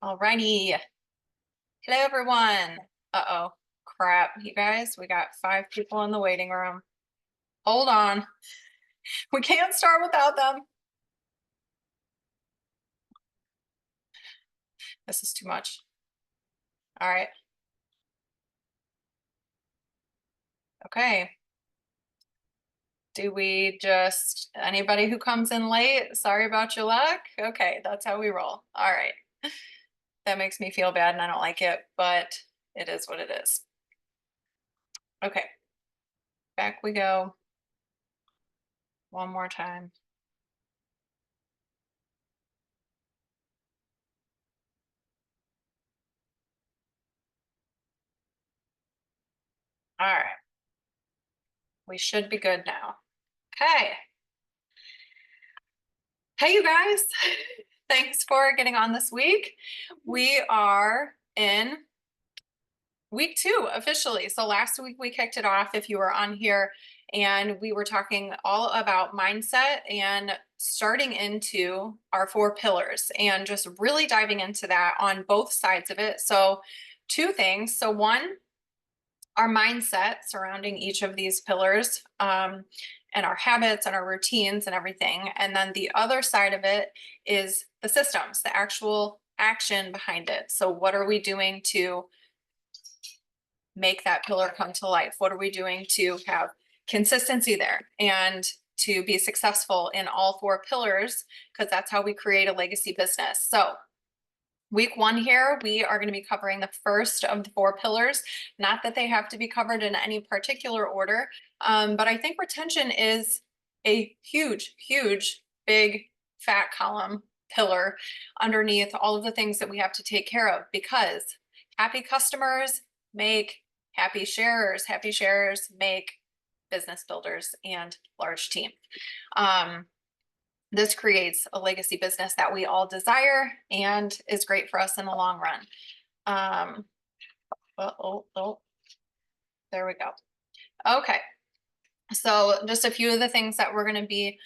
Alrighty. Hello, everyone. Uh-oh. Crap, you guys. We got 5 people in the waiting room. Hold on. We can't start without them. This is too much. All right. Okay. Do we just, anybody who comes in late, sorry about your luck? Okay, that's how we roll. All right. That makes me feel bad and I don't like it, but it is what it is. Okay. Back we go. One more time. All right. We should be good now. Okay. Hey, you guys. Thanks for getting on this week. We are in week 2 officially. So last week we kicked it off if you were on here, and we were talking all about mindset and starting into our 4 pillars and just really diving into that on both sides of it. So 2 things. So one, our mindset surrounding each of these pillars, and our habits and our routines and everything. And then the other side of it is the systems, the actual action behind it. So what are we doing to make that pillar come to life? What are we doing to have consistency there and to be successful in all 4 pillars? Because that's how we create a legacy business. So week 1 here, we are going to be covering the first of the 4 pillars. Not that they have to be covered in any particular order, but I think retention is a huge, huge, big, fat column pillar underneath all of the things that we have to take care of, because happy customers make happy sharers make business builders and large teams. This creates a legacy business that we all desire and is great for us in the long run. There we go. Okay. So just a few of the things that we're going to be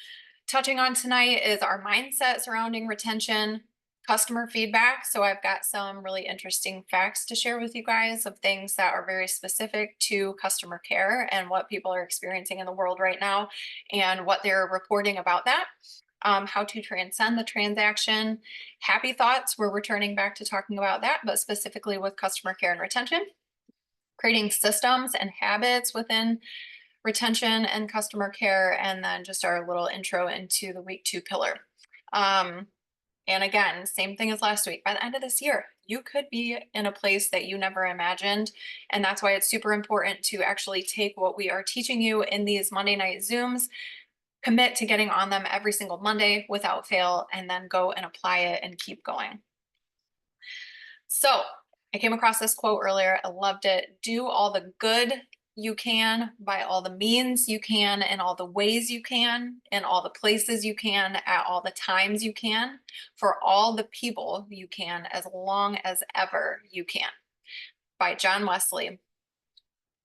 touching on tonight is our mindset surrounding retention, customer feedback. So I've got some really interesting facts to share with you guys of things that are very specific to customer care and what people are experiencing in the world right now and what they're reporting about that. How to transcend the transaction. Happy thoughts, we're returning back to talking about that, but specifically with customer care and retention. Creating systems and habits within retention and customer care, and then just our little intro into the week 2 pillar. And again, same thing as last week. By the end of this year, you could be in a place that you never imagined. And that's why it's super important to actually take what we are teaching you in these Monday night Zooms, commit to getting on them every single Monday without fail, and then go and apply it and keep going. So I came across this quote earlier. I loved it. Do all the good you can by all the means you can, in all the ways you can, in all the places you can, at all the times you can, for all the people you can, as long as ever you can, by John Wesley.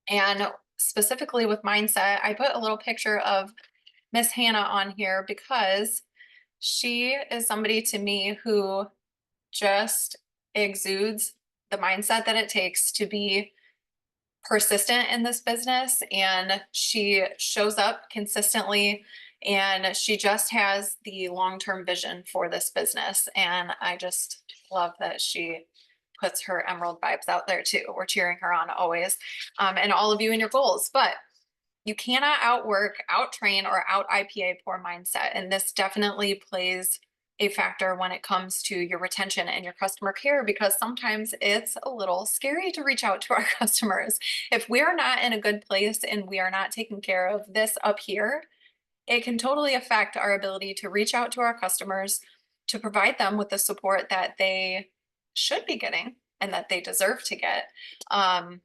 And specifically with mindset, I put a little picture of Miss Hannah on here because she is somebody to me who just exudes the mindset that it takes to be persistent in this business, and she shows up consistently, and she just has the long-term vision for this business. And I just love that she puts her emerald vibes out there too. We're cheering her on always, and all of you and your goals. But you cannot outwork, outtrain, or out IPA poor mindset. And this definitely plays a factor when it comes to your retention and your customer care, because sometimes it's a little scary to reach out to our customers. If we're not in a good place and we are not taking care of this up here, it can totally affect our ability to reach out to our customers, to provide them with the support that they should be getting and that they deserve to get. And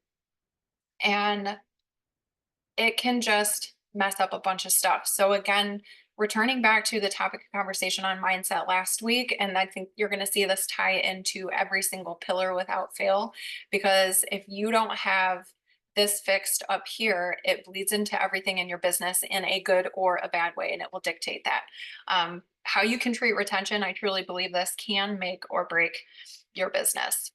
it can just mess up a bunch of stuff. So again, returning back to the topic of conversation on mindset last week, and I think you're going to see this tie into every single pillar without fail, because if you don't have this fixed up here, it bleeds into everything in your business in a good or a bad way, and it will dictate that. how you can treat retention, I truly believe this can make or break your business.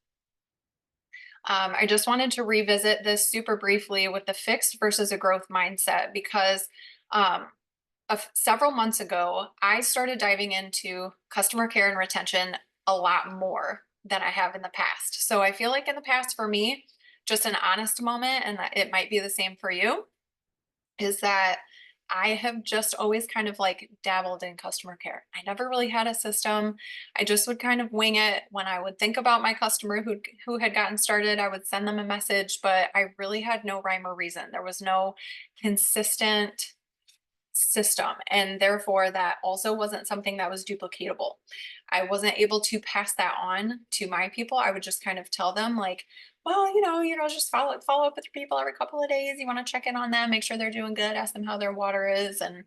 I just wanted to revisit this super briefly with the fixed versus a growth mindset because um, several months ago, I started diving into customer care and retention a lot more than I have in the past. So I feel like in the past for me, just an honest moment, and it might be the same for you, is that I have just always kind of like dabbled in customer care. I never really had a system. I just would kind of wing it when I would think about my customer who had gotten started. I would send them a message, but I really had no rhyme or reason. There was no consistent system, and therefore that also wasn't something that was duplicatable. I wasn't able to pass that on to my people. I would just kind of tell them like, well, just follow up with your people every couple of days. You want to check in on them, make sure they're doing good, ask them how their water is, and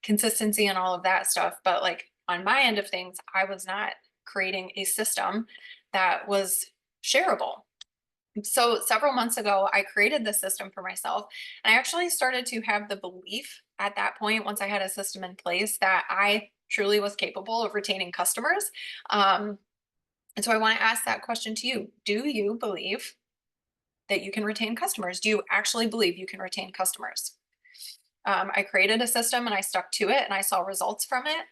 consistency and all of that stuff. But like on my end of things, I was not creating a system that was shareable. So several months ago, I created this system for myself. And I actually started to have the belief at that point, once I had a system in place, that I truly was capable of retaining customers. Um, and so I want to ask that question to you. Do you believe that you can retain customers? Do you actually believe you can retain customers? I created a system and I stuck to it and I saw results from it.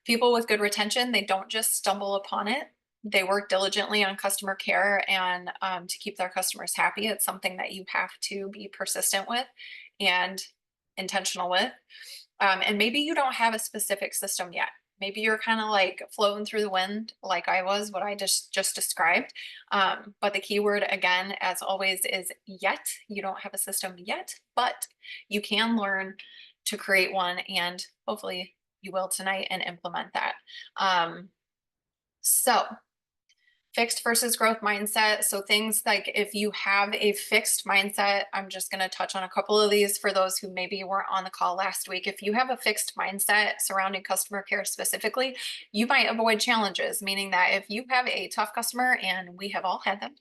People with good retention, they don't just stumble upon it. They work diligently on customer care and to keep their customers happy. It's something that you have to be persistent with and intentional with. And maybe you don't have a specific system yet. Maybe you're kind of like floating through the wind, like I was, what I just described. But the key word again, as always, is yet. You don't have a system yet, but you can learn to create one, and hopefully you will tonight and implement that. So fixed versus growth mindset. So things like if you have a fixed mindset, I'm just going to touch on a couple of these for those who maybe weren't on the call last week. If you have a fixed mindset surrounding customer care specifically, you might avoid challenges, meaning that if you have a tough customer, and we have all had them,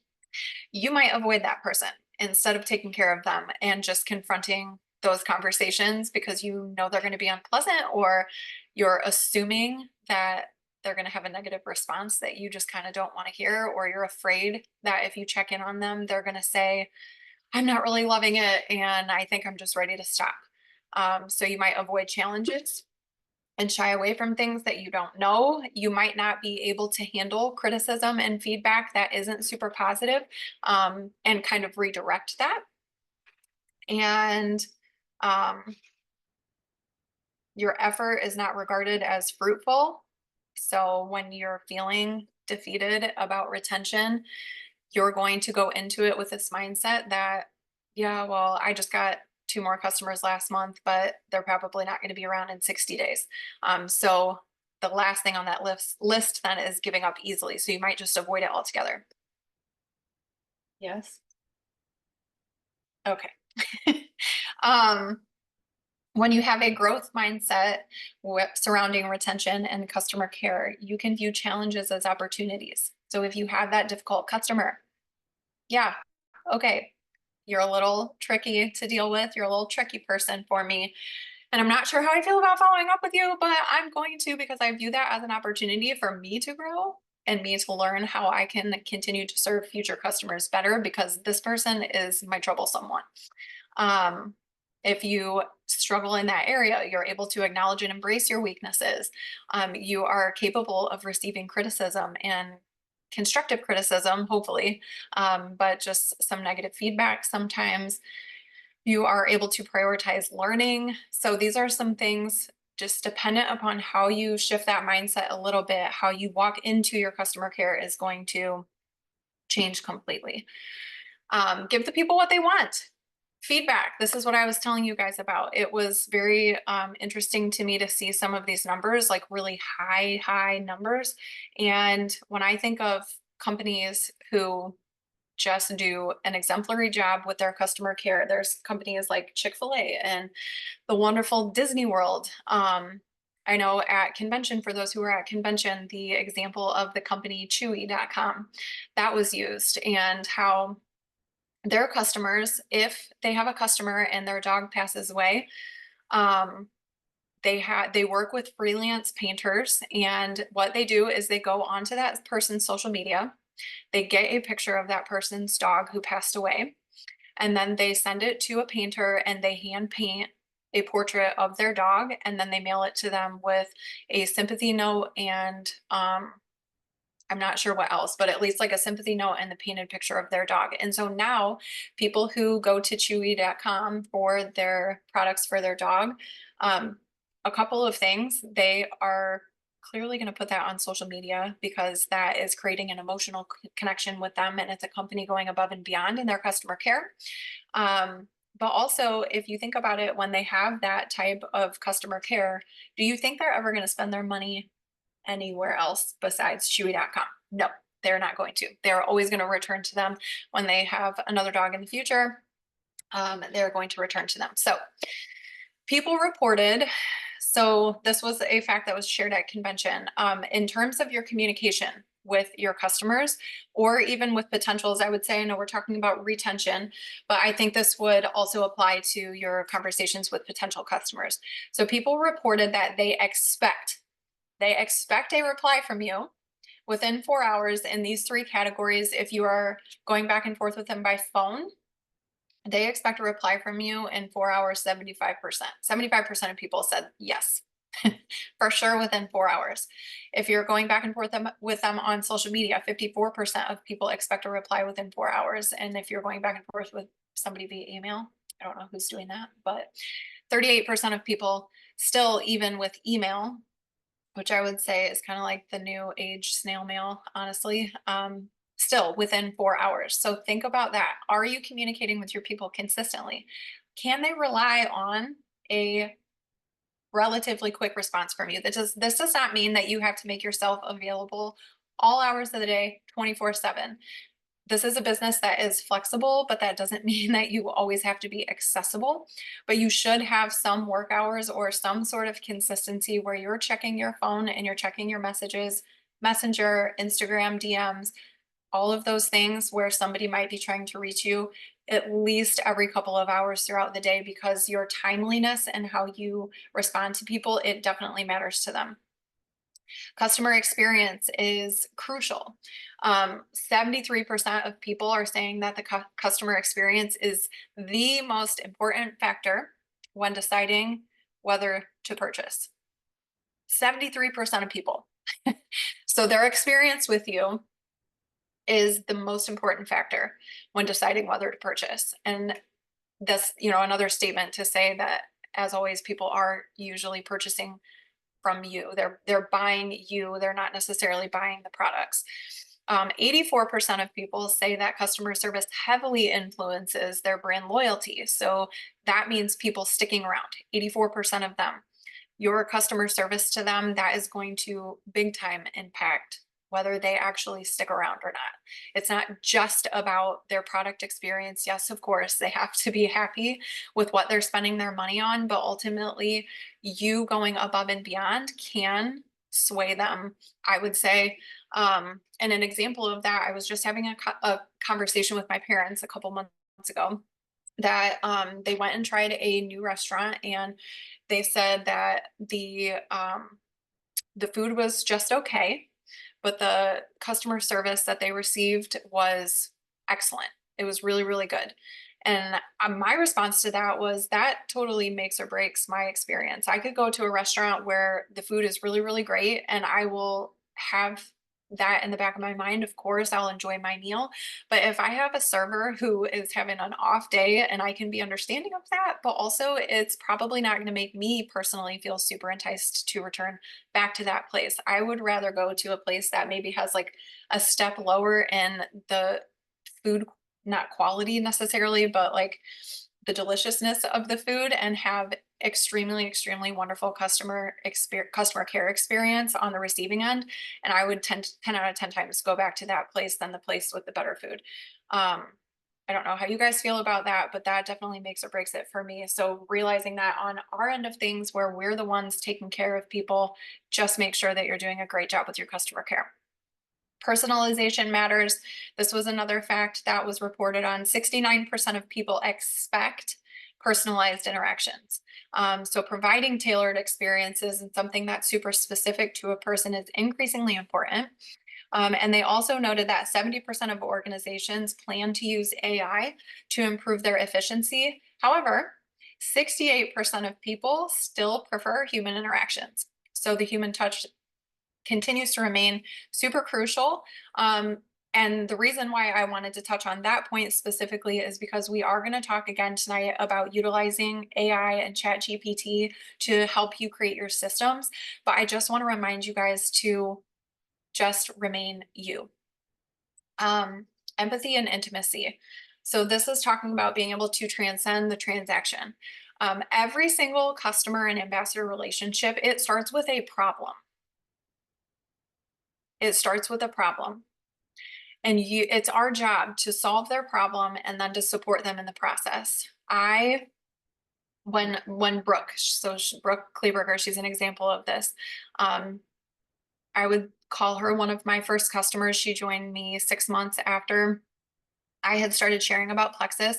you might avoid that person instead of taking care of them and just confronting those conversations because you know they're going to be unpleasant, or you're assuming that they're going to have a negative response that you just kind of don't want to hear, or you're afraid that if you check in on them, they're going to say, I'm not really loving it and I think I'm just ready to stop. So you might avoid challenges and shy away from things that you don't know. You might not be able to handle criticism and feedback that isn't super positive, and kind of redirect that. And um, your effort is not regarded as fruitful. So when you're feeling defeated about retention, you're going to go into it with this mindset that, yeah, well, I just got two more customers last month, but they're probably not going to be around in 60 days. So the last thing on that list then is giving up easily. So you might just avoid it altogether. Yes. Okay. um, when you have a growth mindset surrounding retention and customer care, you can view challenges as opportunities. So if you have that difficult customer, yeah, okay, you're a little tricky to deal with. You're a little tricky person for me. And I'm not sure how I feel about following up with you, but I'm going to, because I view that as an opportunity for me to grow and me to learn how I can continue to serve future customers better, because this person is my troublesome one. If you struggle in that area, you're able to acknowledge and embrace your weaknesses. You are capable of receiving criticism and constructive criticism, hopefully, but just some negative feedback sometimes. You are able to prioritize learning. So these are some things just dependent upon how you shift that mindset a little bit. How you walk into your customer care is going to change completely. Give the people what they want. Feedback. This is what I was telling you guys about. It was very interesting to me to see some of these numbers, like really high numbers. And when I think of companies who just do an exemplary job with their customer care, there's companies like Chick-fil-A and the wonderful Disney World. I know at convention, for those who were at convention, the example of the company Chewy.com that was used, and how their customers, if they have a customer and their dog passes away, um, they work with freelance painters, and what they do is they go onto that person's social media, they get a picture of that person's dog who passed away, and then they send it to a painter and they hand paint a portrait of their dog, and then they mail it to them with a sympathy note and I'm not sure what else, but at least like a sympathy note and the painted picture of their dog. And so now people who go to chewy.com for their products for their dog, a couple of things, they are clearly going to put that on social media because that is creating an emotional connection with them, and it's a company going above and beyond in their customer care. But also, if you think about it, when they have that type of customer care, do you think they're ever going to spend their money anywhere else besides chewy.com? No, they're not going to. They're always going to return to them when they have another dog in the future. They're going to return to them. So people reported, so this was a fact that was shared at convention. In terms of your communication with your customers or even with potentials, I would say, I know we're talking about retention, but I think this would also apply to your conversations with potential customers. So people reported that they expect a reply from you within 4 hours in these three categories. If you are going back and forth with them by phone, they expect a reply from you in 4 hours, 75%. 75% of people said yes, for sure within 4 hours. If you're going back and forth with them on social media, 54% of people expect a reply within 4 hours. And if you're going back and forth with somebody via email, I don't know who's doing that, but 38% of people still, even with email, which I would say is kind of like the new age snail mail, honestly, still within 4 hours. So think about that. Are you communicating with your people consistently? Can they rely on a relatively quick response from you? This does not mean that you have to make yourself available all hours of the day, 24/7. This is a business that is flexible, but that doesn't mean that you always have to be accessible. But you should have some work hours or some sort of consistency where you're checking your phone and you're checking your messages, Messenger, Instagram, DMs, all of those things where somebody might be trying to reach you at least every couple of hours throughout the day, because your timeliness and how you respond to people, it definitely matters to them. Customer experience is crucial. 73% of people are saying that the customer experience is the most important factor when deciding whether to purchase. 73% of people. So their experience with you is the most important factor when deciding whether to purchase. And that's, another statement to say that, as always, people are usually purchasing from you. They're buying you. They're not necessarily buying the products. 84% of people say that customer service heavily influences their brand loyalty. So that means people sticking around. 84% of them. Your customer service to them, that is going to big time impact whether they actually stick around or not. It's not just about their product experience. Yes, of course, they have to be happy with what they're spending their money on, but ultimately, you going above and beyond can sway them, I would say. And an example of that, I was just having a conversation with my parents a couple months ago that they went and tried a new restaurant, and they said that the food was just okay, but the customer service that they received was excellent. It was really, really good. And my response to that was that totally makes or breaks my experience. I could go to a restaurant where the food is really, really great, and I will have that in the back of my mind. Of course, I'll enjoy my meal. But if I have a server who is having an off day, and I can be understanding of that, but also it's probably not going to make me personally feel super enticed to return back to that place. I would rather go to a place that maybe has like a step lower in the food, not quality necessarily, but like the deliciousness of the food, and have extremely, extremely wonderful customer care experience on the receiving end. And I would 10 out of 10 times go back to that place than the place with the better food. I don't know how you guys feel about that, but that definitely makes or breaks it for me. So realizing that on our end of things, where we're the ones taking care of people, just make sure that you're doing a great job with your customer care. Personalization matters. This was another fact that was reported on. 69% of people expect personalized interactions. So providing tailored experiences and something that's super specific to a person is increasingly important. And they also noted that 70% of organizations plan to use AI to improve their efficiency. However, 68% of people still prefer human interactions. So the human touch continues to remain super crucial. And the reason why I wanted to touch on that point specifically is because we are going to talk again tonight about utilizing AI and ChatGPT to help you create your systems. But I just want to remind you guys to just remain you. Empathy and intimacy. So this is talking about being able to transcend the transaction. Every single customer and ambassador relationship, it starts with a problem. It starts with a problem. And it's our job to solve their problem and then to support them in the process. When Brooke, Brooke Kleberger, she's an example of this. I would call her one of my first customers. She joined me 6 months after I had started sharing about Plexus.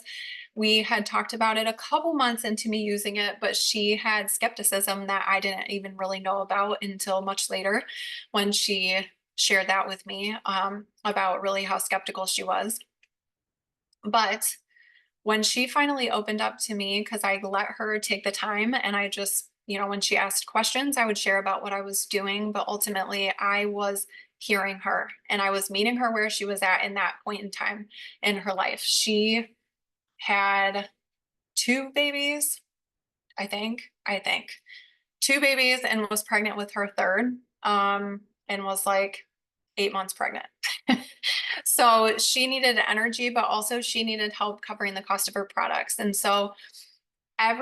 We had talked about it a couple months into me using it, but she had skepticism that I didn't even really know about until much later when she shared that with me, about really how skeptical she was. But when she finally opened up to me, because I let her take the time and I just, when she asked questions, I would share about what I was doing. But ultimately, I was hearing her and I was meeting her where she was at in that point in time in her life. She had two babies, I think two babies, and was pregnant with her third, and was like 8 months pregnant. So she needed energy, but also she needed help covering the cost of her products. And so I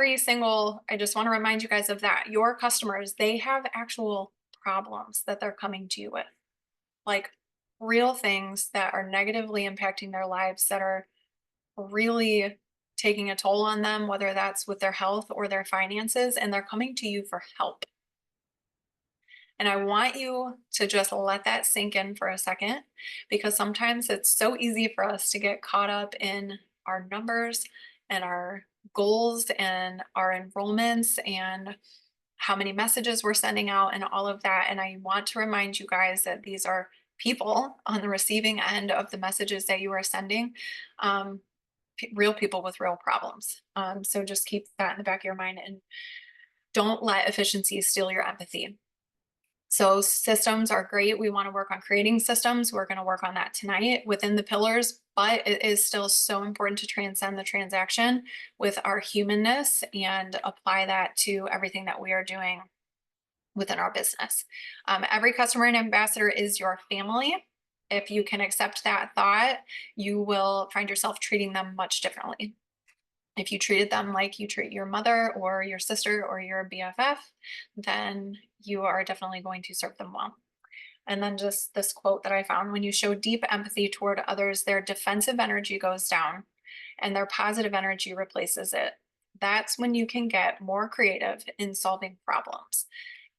just want to remind you guys of that. Your customers, they have actual problems that they're coming to you with, like real things that are negatively impacting their lives, that are really taking a toll on them, whether that's with their health or their finances, and they're coming to you for help. And I want you to just let that sink in for a second, because sometimes it's so easy for us to get caught up in our numbers and our goals and our enrollments and how many messages we're sending out and all of that. And I want to remind you guys that these are people on the receiving end of the messages that you are sending, real people with real problems. So just keep that in the back of your mind and don't let efficiency steal your empathy. So systems are great. We want to work on creating systems. We're going to work on that tonight within the pillars, but it is still so important to transcend the transaction with our humanness and apply that to everything that we are doing within our business. Every customer and ambassador is your family. If you can accept that thought, you will find yourself treating them much differently. If you treated them like you treat your mother or your sister or your BFF, then you are definitely going to serve them well. And then just this quote that I found: when you show deep empathy toward others, their defensive energy goes down and their positive energy replaces it. That's when you can get more creative in solving problems.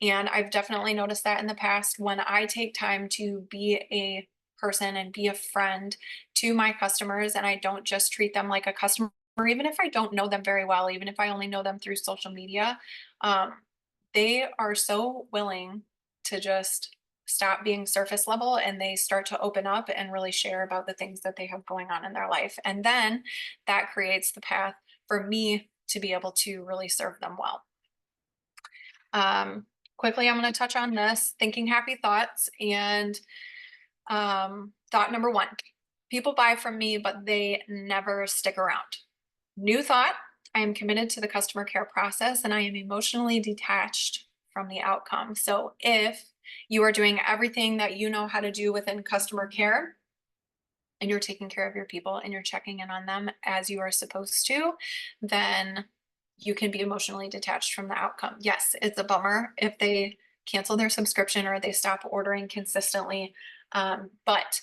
And I've definitely noticed that in the past, when I take time to be a person and be a friend to my customers, and I don't just treat them like a customer, even if I don't know them very well, even if I only know them through social media, um, they are so willing to just stop being surface level, and they start to open up and really share about the things that they have going on in their life. And then that creates the path for me to be able to really serve them well. Quickly, I'm going to touch on this: thinking happy thoughts. And thought number one: people buy from me, but they never stick around. New thought: I am committed to the customer care process and I am emotionally detached from the outcome. So if you are doing everything that you know how to do within customer care, and you're taking care of your people and you're checking in on them as you are supposed to, then you can be emotionally detached from the outcome. Yes, it's a bummer if they cancel their subscription or they stop ordering consistently. But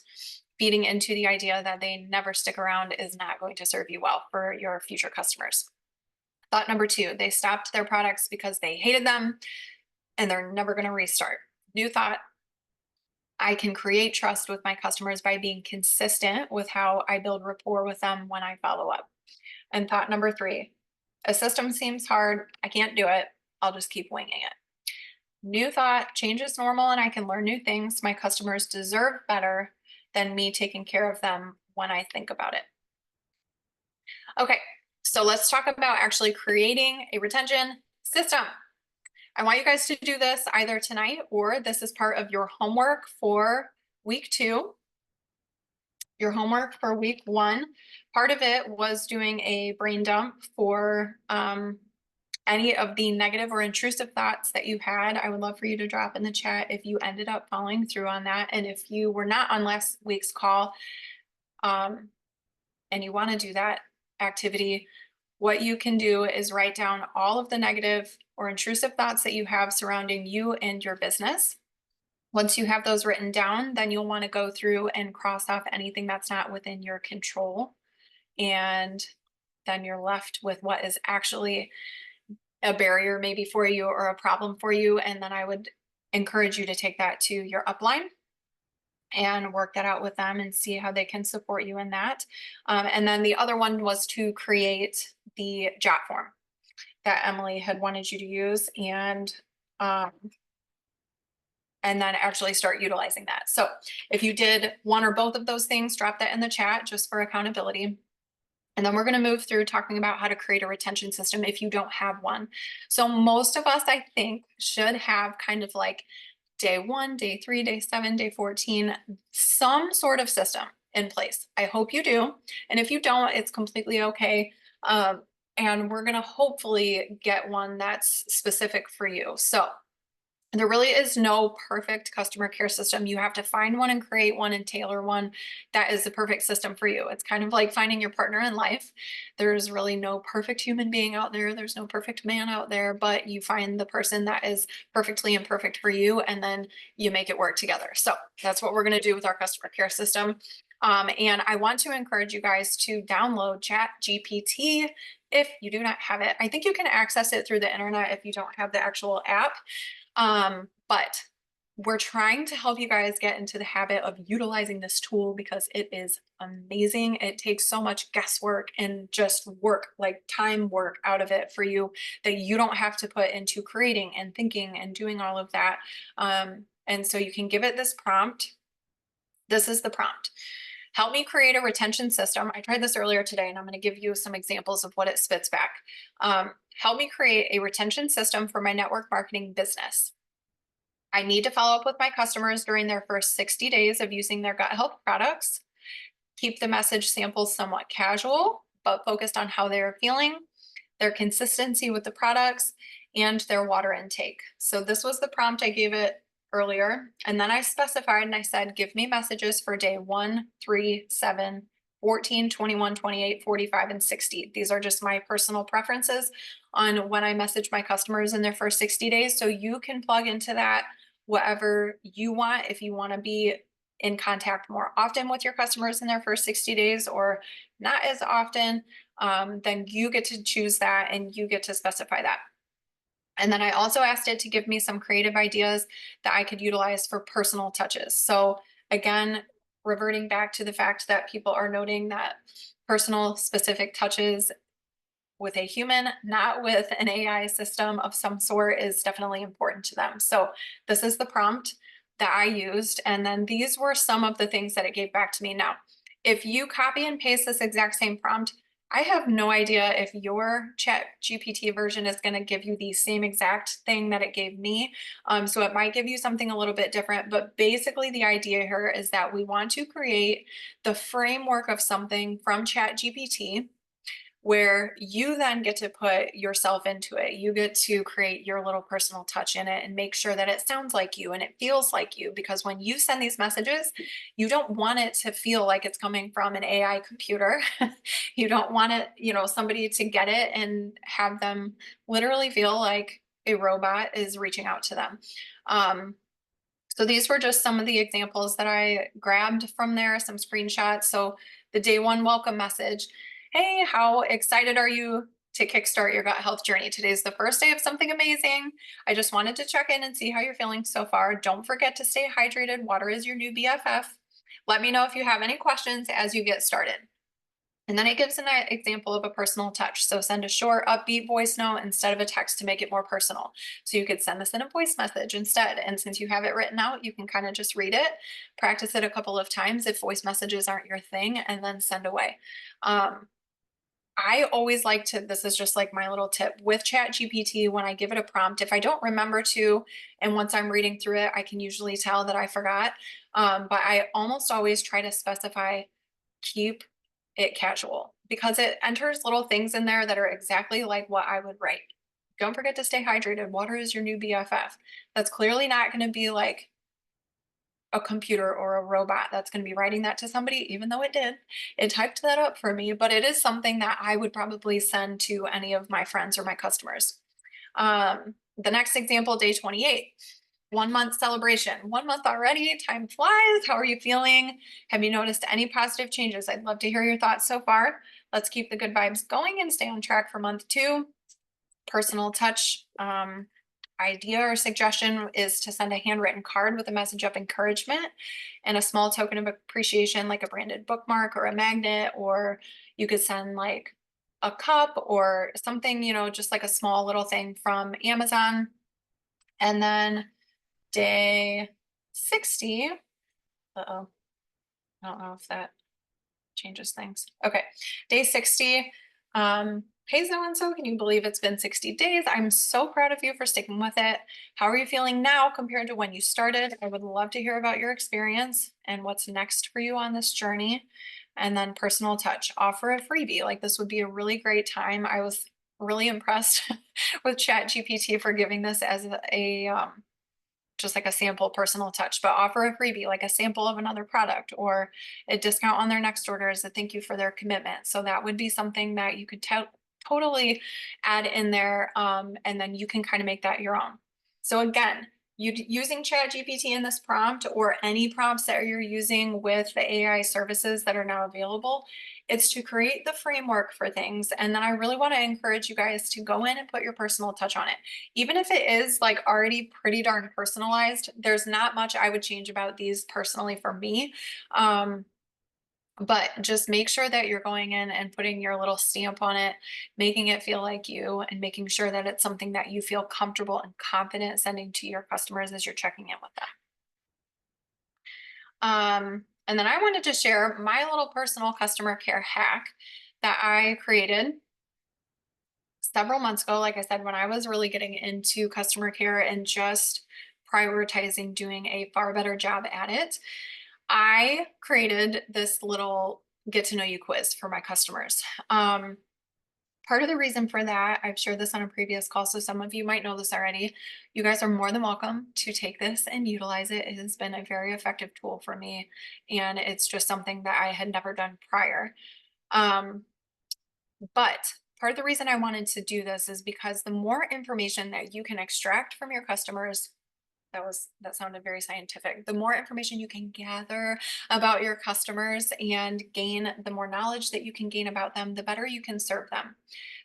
feeding into the idea that they never stick around is not going to serve you well for your future customers. Thought number two: they stopped their products because they hated them and they're never going to restart. New thought: I can create trust with my customers by being consistent with how I build rapport with them when I follow up. And thought number three: A system seems hard. I can't do it. I'll just keep winging it. New thought, change is normal and I can learn new things. My customers deserve better than me taking care of them when I think about it. Okay, so let's talk about actually creating a retention system. I want you guys to do this either tonight or this is part of your homework for week 2. Your homework for week 1. Part of it was doing a brain dump for any of the negative or intrusive thoughts that you had. I would love for you to drop in the chat if you ended up following through on that. And if you were not on last week's call and you want to do that activity, what you can do is write down all of the negative or intrusive thoughts that you have surrounding you and your business. Once you have those written down, then you'll want to go through and cross off anything that's not within your control. And then you're left with what is actually a barrier maybe for you or a problem for you. And then I would encourage you to take that to your upline and work that out with them and see how they can support you in that. And then the other one was to create the jot form that Emily had wanted you to use and then actually start utilizing that. So if you did one or both of those things, drop that in the chat just for accountability. And then we're going to move through talking about how to create a retention system if you don't have one. So most of us, I think, should have kind of like day 1, day 3, day 7, day 14, some sort of system in place. I hope you do. And if you don't, it's completely okay. And we're going to hopefully get one that's specific for you. So there really is no perfect customer care system. You have to find one and create one and tailor one that is the perfect system for you. It's kind of like finding your partner in life. There's really no perfect human being out there. There's no perfect man out there, but you find the person that is perfectly imperfect for you, and then you make it work together. So that's what we're going to do with our customer care system. And I want to encourage you guys to download Chat GPT if you do not have it. I think you can access it through the internet if you don't have the actual app. But we're trying to help you guys get into the habit of utilizing this tool because it is amazing. It takes so much guesswork and just work, like time work out of it for you that you don't have to put into creating and thinking and doing all of that. And so you can give it this prompt. This is the prompt. Help me create a retention system. I tried this earlier today and I'm going to give you some examples of what it spits back. Help me create a retention system for my network marketing business. I need to follow up with my customers during their first 60 days of using their gut health products. Keep the message samples somewhat casual, but focused on how they are feeling, their consistency with the products, and their water intake. So this was the prompt I gave it earlier. And then I specified and I said, give me messages for day 1, 3, 7, 14, 21, 28, 45, and 60. These are just my personal preferences on when I message my customers in their first 60 days. So you can plug into that whatever you want. If you want to be in contact more often with your customers in their first 60 days or not as often, then you get to choose that and you get to specify that. And then I also asked it to give me some creative ideas that I could utilize for personal touches. So again, reverting back to the fact that people are noting that personal specific touches with a human, not with an AI system of some sort, is definitely important to them. So this is the prompt that I used. And then these were some of the things that it gave back to me. Now, if you copy and paste this exact same prompt, I have no idea if your Chat GPT version is going to give you the same exact thing that it gave me. So it might give you something a little bit different, but basically the idea here is that we want to create the framework of something from Chat GPT where you then get to put yourself into it. You get to create your little personal touch in it and make sure that it sounds like you and it feels like you. Because when you send these messages, you don't want it to feel like it's coming from an AI computer. You don't want it, somebody to get it and have them literally feel like a robot is reaching out to them. So these were just some of the examples that I grabbed from there, some screenshots. So the day 1 welcome message. Hey, how excited are you to kickstart your gut health journey? Today's the first day of something amazing. I just wanted to check in and see how you're feeling so far. Don't forget to stay hydrated. Water is your new BFF. Let me know if you have any questions as you get started. And then it gives an example of a personal touch. So send a short, upbeat voice note instead of a text to make it more personal. So you could send this in a voice message instead. And since you have it written out, you can kind of just read it, practice it a couple of times if voice messages aren't your thing, and then send away. Um, I always like to, this is just like my little tip with Chat GPT when I give it a prompt. If I don't remember to, and once I'm reading through it, I can usually tell that I forgot. But I almost always try to specify keep it casual because it enters little things in there that are exactly like what I would write. Don't forget to stay hydrated. Water is your new BFF. That's clearly not going to be like a computer or a robot that's going to be writing that to somebody, even though it did. It typed that up for me, but it is something that I would probably send to any of my friends or my customers. The next example, day 28. 1 month celebration. 1 month already. Time flies. How are you feeling? Have you noticed any positive changes? I'd love to hear your thoughts so far. Let's keep the good vibes going and stay on track for month 2. Personal touch idea or suggestion is to send a handwritten card with a message of encouragement and a small token of appreciation, like a branded bookmark or a magnet, or you could send like a cup or something, just like a small little thing from Amazon. And then day 60. Uh-oh. I don't know if that changes things. Okay. Day 60. Hey, so and so, can you believe it's been 60 days? I'm so proud of you for sticking with it. How are you feeling now compared to when you started? I would love to hear about your experience and what's next for you on this journey. And then personal touch, offer a freebie. Like this would be a really great time. I was really impressed with Chat GPT for giving this as a just like a sample personal touch, but offer a freebie, like a sample of another product or a discount on their next order as a thank you for their commitment. So that would be something that you could totally add in there. And then you can kind of make that your own. So again, using Chat GPT in this prompt or any prompts that you're using with the AI services that are now available, it's to create the framework for things. And then I really want to encourage you guys to go in and put your personal touch on it. Even if it is like already pretty darn personalized, there's not much I would change about these personally for me. But just make sure that you're going in and putting your little stamp on it, making it feel like you, and making sure that it's something that you feel comfortable and confident sending to your customers as you're checking in with them. And then I wanted to share my little personal customer care hack that I created several months ago. Like I said, when I was really getting into customer care and just prioritizing doing a far better job at it, I created this little get to know you quiz for my customers. Part of the reason for that, I've shared this on a previous call, so some of you might know this already. You guys are more than welcome to take this and utilize it. It has been a very effective tool for me, and it's just something that I had never done prior. Um, but part of the reason I wanted to do this is because the more information that you can extract from your customers, that sounded very scientific. The more information you can gather about your customers and gain, the more knowledge that you can gain about them, the better you can serve them.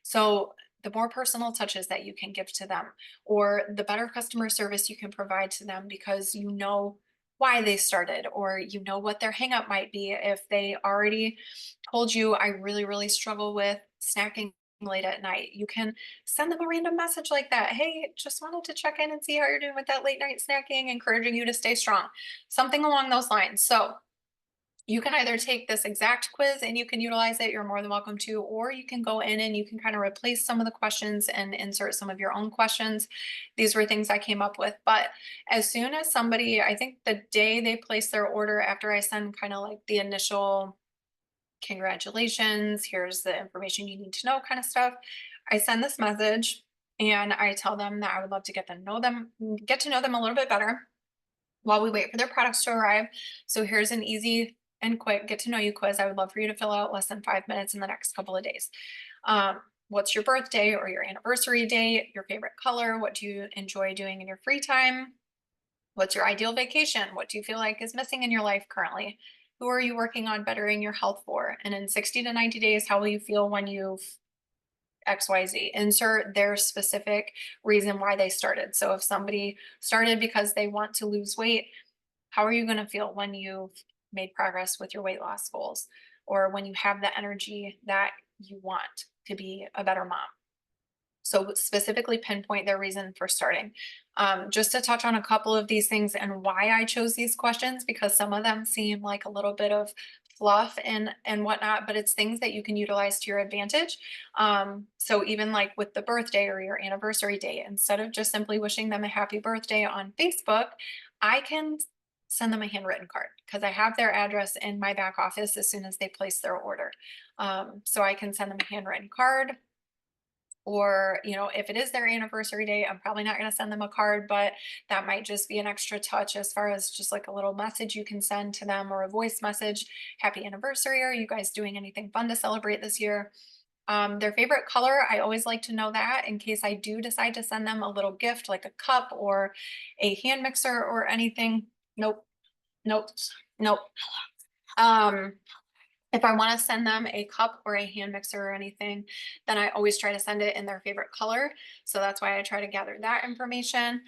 So the more personal touches that you can give to them, or the better customer service you can provide to them because you know why they started, or you know what their hangup might be. If they already told you, I really, really struggle with snacking late at night, you can send them a random message like that. Hey, just wanted to check in and see how you're doing with that late night snacking, encouraging you to stay strong, something along those lines. So you can either take this exact quiz and you can utilize it, you're more than welcome to, or you can go in and you can kind of replace some of the questions and insert some of your own questions. These were things I came up with. But as soon as somebody, I think the day they place their order after I send kind of like the initial congratulations, here's the information you need to know kind of stuff, I send this message and I tell them that I would love to get to know them a little bit better while we wait for their products to arrive. So here's an easy and quick get to know you quiz. I would love for you to fill out less than 5 minutes in the next couple of days. What's your birthday or your anniversary date? Your favorite color? What do you enjoy doing in your free time? What's your ideal vacation? What do you feel like is missing in your life currently? Who are you working on bettering your health for? And in 60 to 90 days, how will you feel when you've XYZ? Insert their specific reason why they started. So if somebody started because they want to lose weight, how are you going to feel when you've made progress with your weight loss goals? or when you have the energy that you want to be a better mom. So specifically pinpoint their reason for starting. Just to touch on a couple of these things and why I chose these questions, because some of them seem like a little bit of fluff and whatnot, but it's things that you can utilize to your advantage. So even like with the birthday or your anniversary date, instead of just simply wishing them a happy birthday on Facebook, I can send them a handwritten card because I have their address in my back office as soon as they place their order. So I can send them a handwritten card. Or, if it is their anniversary day, I'm probably not going to send them a card, but that might just be an extra touch as far as just like a little message you can send to them or a voice message. Happy anniversary. Are you guys doing anything fun to celebrate this year? Their favorite color, I always like to know that in case I do decide to send them a little gift like a cup or a hand mixer or anything. Nope, nope, nope. If I want to send them a cup or a hand mixer or anything, then I always try to send it in their favorite color. So that's why I try to gather that information.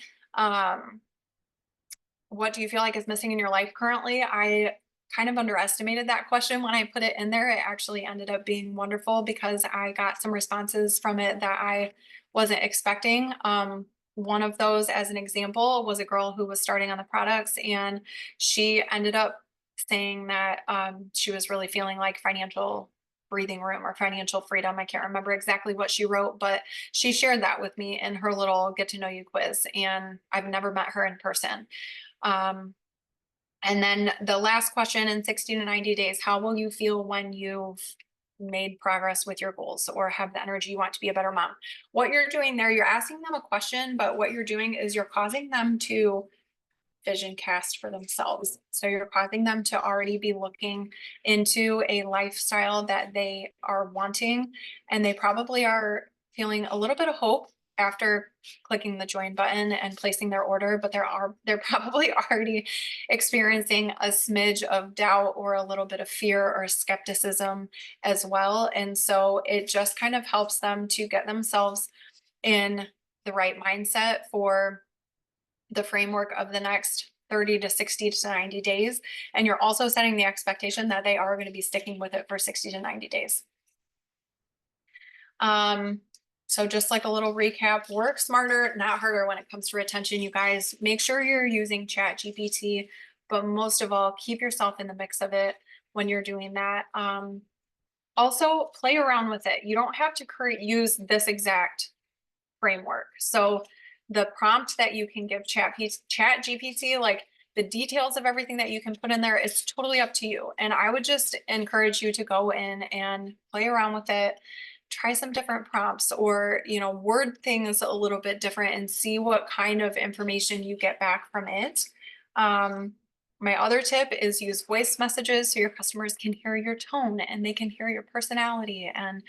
What do you feel like is missing in your life currently? I kind of underestimated that question when I put it in there. It actually ended up being wonderful because I got some responses from it that I wasn't expecting. One of those, as an example, was a girl who was starting on the products, and she ended up saying that she was really feeling like financial breathing room or financial freedom. I can't remember exactly what she wrote, but she shared that with me in her little get to know you quiz. And I've never met her in person. Um, and then the last question, in 60 to 90 days, how will you feel when you've made progress with your goals or have the energy you want to be a better mom? What you're doing there, you're asking them a question, but what you're doing is you're causing them to vision cast for themselves. So you're causing them to already be looking into a lifestyle that they are wanting, and they probably are feeling a little bit of hope after clicking the join button and placing their order, but they're probably already experiencing a smidge of doubt or a little bit of fear or skepticism as well. And so it just kind of helps them to get themselves in the right mindset for the framework of the next 30 to 60 to 90 days. And you're also setting the expectation that they are going to be sticking with it for 60 to 90 days. So just like a little recap, work smarter, not harder when it comes to retention, you guys. Make sure you're using Chat GPT, but most of all, keep yourself in the mix of it when you're doing that. Also play around with it. You don't have to use this exact framework. So the prompt that you can give Chat GPT, like the details of everything that you can put in there, is totally up to you. And I would just encourage you to go in and play around with it, try some different prompts, or word things a little bit different and see what kind of information you get back from it. My other tip is use voice messages so your customers can hear your tone and they can hear your personality and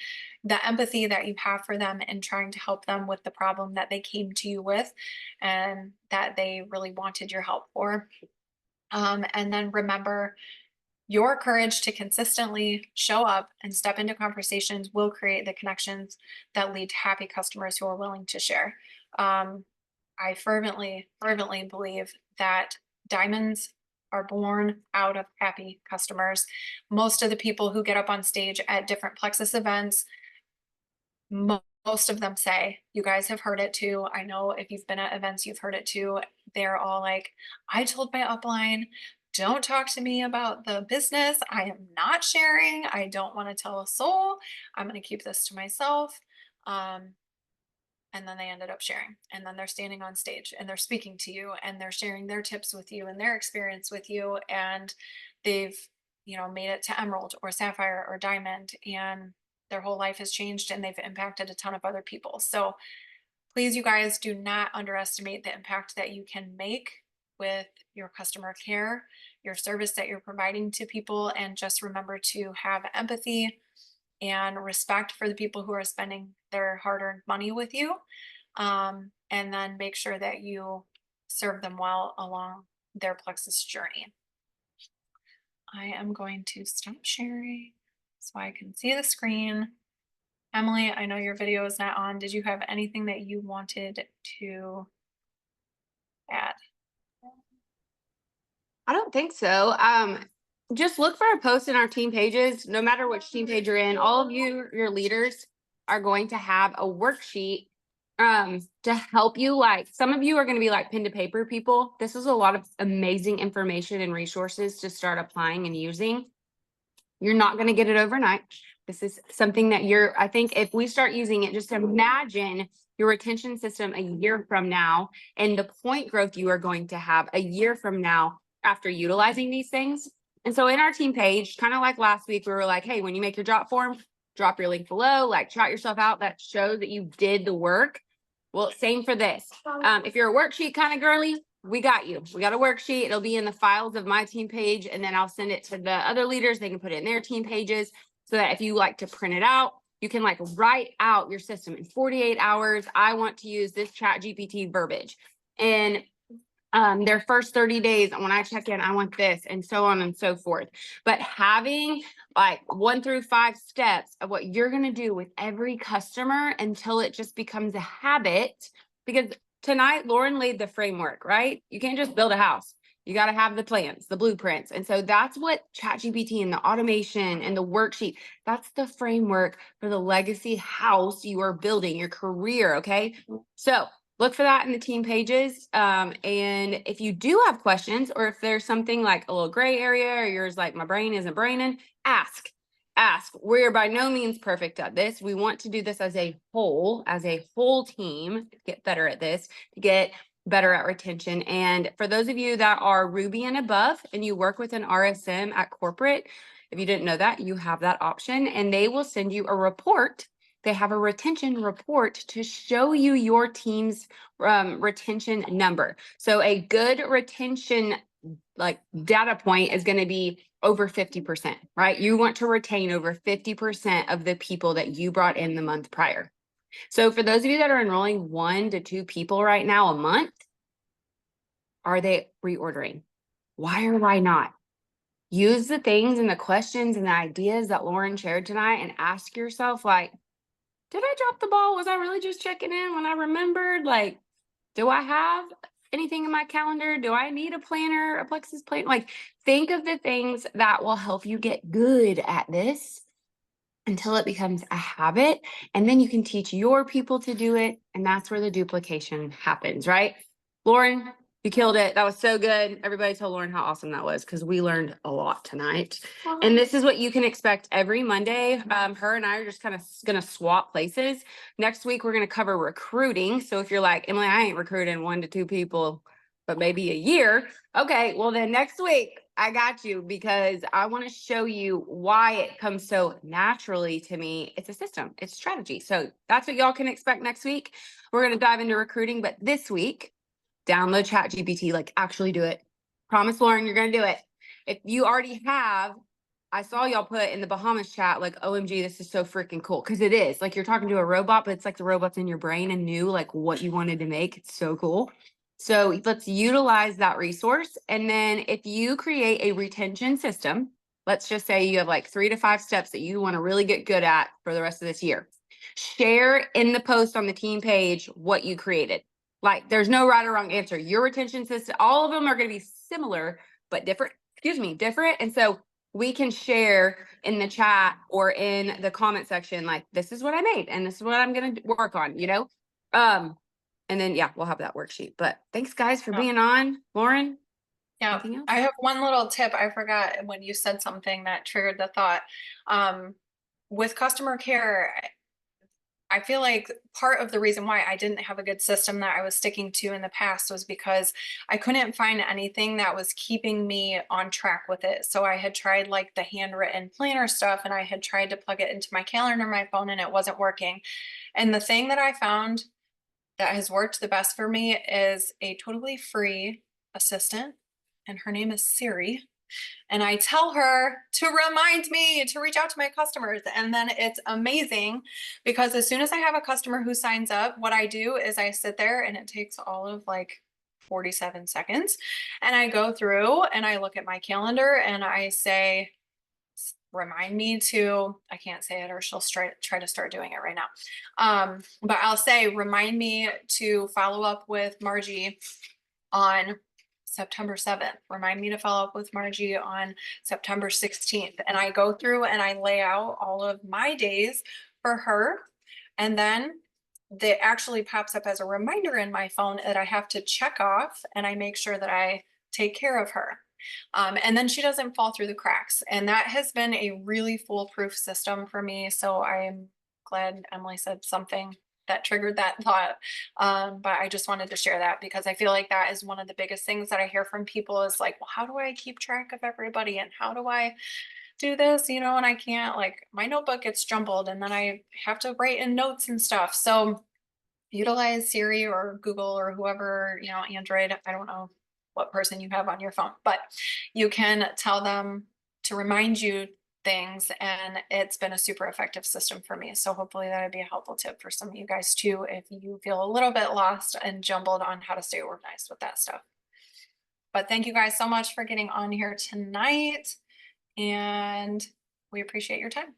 the empathy that you have for them and trying to help them with the problem that they came to you with and that they really wanted your help for. And then remember, your courage to consistently show up and step into conversations will create the connections that lead to happy customers who are willing to share. I fervently believe that diamonds are born out of happy customers. Most of the people who get up on stage at different Plexus events, most of them say, you guys have heard it too. I know if you've been at events, you've heard it too. They're all like, I told my upline, don't talk to me about the business. I am not sharing. I don't want to tell a soul. I'm going to keep this to myself. And then they ended up sharing, and then they're standing on stage and they're speaking to you and they're sharing their tips with you and their experience with you, and they've made it to emerald or sapphire or diamond, and their whole life has changed and they've impacted a ton of other people. So please, you guys, do not underestimate the impact that you can make with your customer care, your service that you're providing to people, and just remember to have empathy and respect for the people who are spending their hard-earned money with you. And then make sure that you serve them well along their Plexus journey. I am going to stop sharing so I can see the screen. Emily, I know your video is not on. Did you have anything that you wanted to add? I don't think so. just look for a post in our team pages, no matter which team page you're in. All of you, your leaders are going to have a worksheet to help you. Like some of you are going to be like pen to paper people. This is a lot of amazing information and resources to start applying and using. You're not going to get it overnight. This is something that I think if we start using it, just imagine your retention system a year from now and the point growth you are going to have a year from now after utilizing these things. And so in our team page, kind of like last week, we were like, hey, when you make your drop form, drop your link below, like trot yourself out. That shows that you did the work. Well, same for this. If you're a worksheet kind of girly, we got you. We got a worksheet. It'll be in the files of my team page, and then I'll send it to the other leaders. They can put it in their team pages so that if you like to print it out, you can like write out your system in 48 hours. I want to use this chat GPT verbiage. And their first 30 days, when I check in, I want this, and so on and so forth. But having like 1 through 5 steps of what you're going to do with every customer until it just becomes a habit, because tonight Lauren laid the framework, right? You can't just build a house. You got to have the plans, the blueprints. And so that's what ChatGPT and the automation and the worksheet, that's the framework for the legacy house you are building, your career. Okay. So look for that in the team pages. And if you do have questions, or if there's something like a little gray area, or yours like my brain isn't braining, ask. We're by no means perfect at this. We want to do this as a whole team, to get better at this, to get better at retention. And for those of you that are Ruby and above and you work with an RSM at corporate, if you didn't know that, you have that option, and they will send you a report. They have a retention report to show you your team's retention number. So a good retention like data point is going to be over 50%, right? You want to retain over 50% of the people that you brought in the month prior. So for those of you that are enrolling 1 to 2 people right now a month, are they reordering? Why or why not? Use the things and the questions and the ideas that Lauren shared tonight and ask yourself, like, did I drop the ball? Was I really just checking in when I remembered? Like, do I have anything in my calendar? Do I need a planner, a Plexus planner? Like, think of the things that will help you get good at this until it becomes a habit. And then you can teach your people to do it. And that's where the duplication happens, right? Lauren, you killed it. That was so good. Everybody tell Lauren how awesome that was, because we learned a lot tonight. And this is what you can expect every Monday. Her and I are just kind of going to swap places. Next week, we're going to cover recruiting. So if you're like, Emily, I ain't recruiting 1 to 2 people, but maybe a year. Okay, well then next week, I got you, because I want to show you why it comes so naturally to me. It's a system, it's strategy. So that's what y'all can expect next week. We're going to dive into recruiting, but this week, download ChatGPT, like actually do it. Promise, Lauren, you're going to do it. If you already have, I saw y'all put in the Bahamas chat, like, OMG, this is so freaking cool. Because it is like you're talking to a robot, but it's like the robot's in your brain and knew like what you wanted to make. It's so cool. So let's utilize that resource. And then if you create a retention system, let's just say you have like 3 to 5 steps that you want to really get good at for the rest of this year. Share in the post on the team page what you created. Like, there's no right or wrong answer. Your retention system, all of them are going to be similar, but different. Different. And so we can share in the chat or in the comment section, like, this is what I made and this is what I'm going to work on, you know? And then, yeah, we'll have that worksheet. But thanks, guys, for being on. Lauren? Yeah, I have one little tip. I forgot when you said something that triggered the thought. With customer care, I feel like part of the reason why I didn't have a good system that I was sticking to in the past was because I couldn't find anything that was keeping me on track with it. So I had tried like the handwritten planner stuff, and I had tried to plug it into my calendar on my phone, and it wasn't working. And the thing that I found that has worked the best for me is a totally free assistant, and her name is Siri. And I tell her to remind me to reach out to my customers. And then it's amazing, because as soon as I have a customer who signs up, what I do is I sit there, and it takes all of like 47 seconds. And I go through and I look at my calendar and I say, remind me to, I can't say it or she'll try to start doing it right now. But I'll say, remind me to follow up with Margie on September 7th. Remind me to follow up with Margie on September 16th. And I go through and I lay out all of my days for her. And then that actually pops up as a reminder in my phone that I have to check off, and I make sure that I take care of her. And then she doesn't fall through the cracks. And that has been a really foolproof system for me. So I'm glad Emily said something that triggered that thought. But I just wanted to share that because I feel like that is one of the biggest things that I hear from people is like, well, how do I keep track of everybody? And how do I do this? And I can't, like, my notebook gets jumbled and then I have to write in notes and stuff. So utilize Siri or Google or whoever, Android. I don't know what person you have on your phone, but you can tell them to remind you things, and it's been a super effective system for me. So hopefully that would be a helpful tip for some of you guys too, if you feel a little bit lost and jumbled on how to stay organized with that stuff. But thank you guys so much for getting on here tonight, and we appreciate your time.